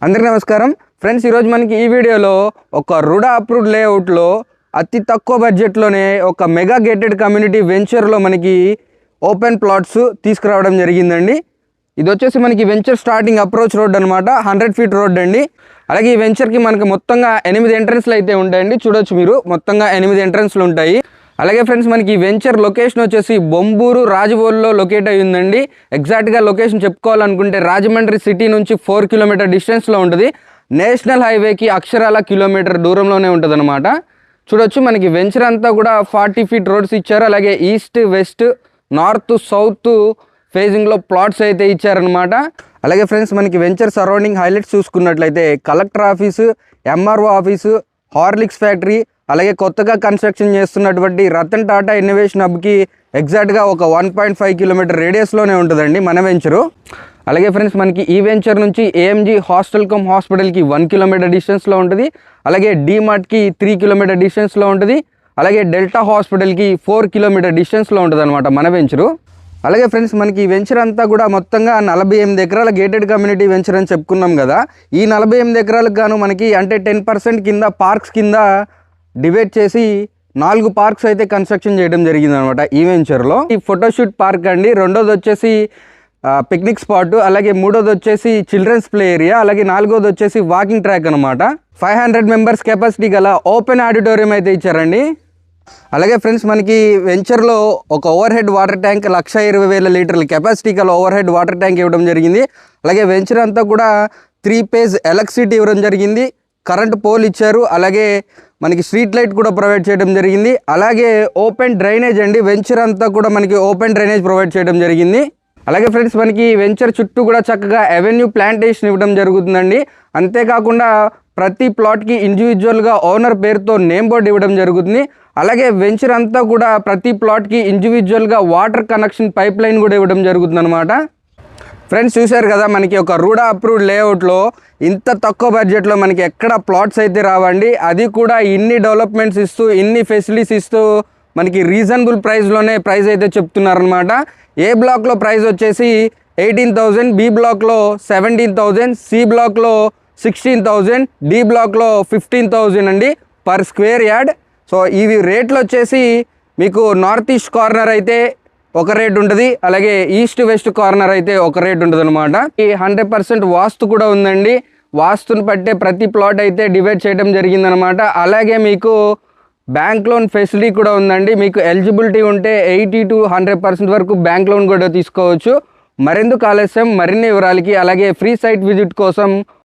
అందరికీ నమస్కారం ఫ్రెండ్స్, ఈరోజు మనకి ఈ వీడియోలో ఒక రుడా అప్రూవ్డ్ లేఅవుట్లో అతి తక్కువ బడ్జెట్లోనే ఒక మెగా గేటెడ్ కమ్యూనిటీ వెంచర్లో మనకి ఓపెన్ ప్లాట్స్ తీసుకురావడం జరిగిందండి. ఇది వచ్చేసి మనకి వెంచర్ స్టార్టింగ్ అప్రోచ్ రోడ్ అనమాట, 100 ఫీట్ రోడ్ అండి. అలాగే ఈ వెంచర్కి మనకి మొత్తంగా 8 ఎంట్రన్స్లు అయితే ఉంటాయండి. చూడొచ్చు మీరు, మొత్తంగా 8 ఎంట్రన్స్లు ఉంటాయి. అలాగే ఫ్రెండ్స్, మనకి వెంచర్ లొకేషన్ వచ్చేసి బొంబూరు రాజవోల్లో లొకేట్ అయ్యి ఉందండి. ఎగ్జాక్ట్గా లొకేషన్ చెప్పుకోవాలనుకుంటే రాజమండ్రి సిటీ నుంచి 4 కిలోమీటర్ డిస్టెన్స్లో ఉంటుంది. నేషనల్ హైవేకి అక్షరాల కిలోమీటర్ దూరంలోనే ఉంటుంది అనమాట. చూడొచ్చు, మనకి వెంచర్ అంతా కూడా 40 ఫీట్ రోడ్స్ ఇచ్చారు. అలాగే ఈస్ట్ వెస్ట్ నార్త్ సౌత్ ఫేజింగ్లో ప్లాట్స్ అయితే ఇచ్చారనమాట. అలాగే ఫ్రెండ్స్, మనకి వెంచర్ సరౌండింగ్ హైలైట్స్ చూసుకున్నట్లయితే collector office, MRO office, Horlicks factory, అలాగే కొత్తగా కన్స్ట్రక్షన్ చేస్తున్నటువంటి రతన్ టాటా ఇన్నోవేషన్ హబ్కి ఎగ్జాక్ట్గా ఒక 1.5 కిలోమీటర్ రేడియస్లోనే ఉంటుందండి మన వెంచరు. అలాగే ఫ్రెండ్స్, మనకి ఈ వెంచర్ నుంచి ఏఎంజీ హాస్పిటల్కి 1 కిలోమీటర్ డిస్టెన్స్లో ఉంటుంది. అలాగే డీమార్ట్కి 3 కిలోమీటర్ డిస్టెన్స్లో ఉంటుంది. అలాగే డెల్టా హాస్పిటల్కి 4 కిలోమీటర్ డిస్టెన్స్లో ఉంటుంది అనమాట మన వెంచరు. అలాగే ఫ్రెండ్స్, మనకి ఈ వెంచర్ అంతా కూడా మొత్తంగా 48 ఎకరాల గేటెడ్ కమ్యూనిటీ వెంచర్ అని చెప్పుకున్నాం కదా. ఈ 48 ఎకరాలకు గాను మనకి అంటే 10% కింద పార్క్స్ కింద డివైడ్ చేసి 4 పార్క్స్ అయితే కన్స్ట్రక్షన్ చేయడం జరిగింది అనమాట ఈ వెంచర్లో. ఈ ఫోటోషూట్ పార్క్ అండి, రెండోది వచ్చేసి పిక్నిక్ స్పాట్, అలాగే మూడోది వచ్చేసి చిల్డ్రన్స్ ప్లే ఏరియా, అలాగే నాలుగోది వచ్చేసి వాకింగ్ ట్రాక్ అనమాట. 500 మెంబర్స్ కెపాసిటీ గల ఓపెన్ ఆడిటోరియం అయితే ఇచ్చారండి. అలాగే ఫ్రెండ్స్, మనకి వెంచర్లో ఒక ఓవర్ హెడ్ వాటర్ ట్యాంక్ 1,20,000 లీటర్ల కెపాసిటీ గల ఓవర్ హెడ్ వాటర్ ట్యాంక్ ఇవ్వడం జరిగింది. అలాగే వెంచర్ అంతా కూడా 3 ఫేజ్ ఎలక్ట్రిసిటీ ఇవ్వడం జరిగింది. కరెంట్ పోల్ ఇచ్చారు. అలాగే మనకి స్ట్రీట్ లైట్ కూడా ప్రొవైడ్ చేయడం జరిగింది. అలాగే ఓపెన్ డ్రైనేజ్ అండి, వెంచర్ అంతా కూడా మనకి ఓపెన్ డ్రైనేజ్ ప్రొవైడ్ చేయడం జరిగింది. అలాగే ఫ్రెండ్స్, మనకి వెంచర్ చుట్టూ కూడా చక్కగా అవెన్యూ ప్లాంటేషన్ ఇవ్వడం జరుగుతుందండి. అంతేకాకుండా ప్రతి ప్లాట్కి ఇండివిజువల్గా ఓనర్ పేరుతో నేమ్ బోర్డు ఇవ్వడం జరుగుతుంది. అలాగే వెంచర్ అంతా కూడా ప్రతి ప్లాట్కి ఇండివిజువల్గా వాటర్ కనెక్షన్ పైప్ లైన్ కూడా ఇవ్వడం జరుగుతుంది అనమాట. ఫ్రెండ్స్, చూశారు కదా, మనకి ఒక రూడా అప్రూవ్డ్ లేఅవుట్లో ఇంత తక్కువ బడ్జెట్లో మనకి ఎక్కడ ప్లాట్స్ అయితే రావండి. అది కూడా ఇన్ని డెవలప్మెంట్స్ ఇస్తూ, ఇన్ని ఫెసిలిటీస్ ఇస్తూ మనకి రీజనబుల్ ప్రైస్లోనే ప్రైస్ అయితే చెప్తున్నారనమాట. ఏ బ్లాక్లో ప్రైస్ వచ్చేసి 18,000, బి బ్లాక్లో 17,000, సి బ్లాక్లో 16,000, డి బ్లాక్లో 15,000 అండి పర్ స్క్వేర్ యార్డ్. సో ఇవి రేట్లు వచ్చేసి మీకు నార్త్ ఈస్ట్ కార్నర్ అయితే ఒక రేట్ ఉంటుంది, అలాగే ఈస్ట్ వెస్ట్ కార్నర్ అయితే ఒక రేట్ ఉంటుంది అనమాట. ఈ 100% వాస్తు కూడా ఉందండి. వాస్తుని పట్టే ప్రతి ప్లాట్ అయితే డివైడ్ చేయడం జరిగిందనమాట. అలాగే మీకు బ్యాంక్ లోన్ ఫెసిలిటీ కూడా ఉందండి. మీకు ఎలిజిబిలిటీ ఉంటే 80 to 100% వరకు బ్యాంక్ లోన్ కూడా తీసుకోవచ్చు. మరెందుకు ఆలస్యం, మరిన్ని వివరాలకి అలాగే ఫ్రీ సైట్ విజిట్ కోసం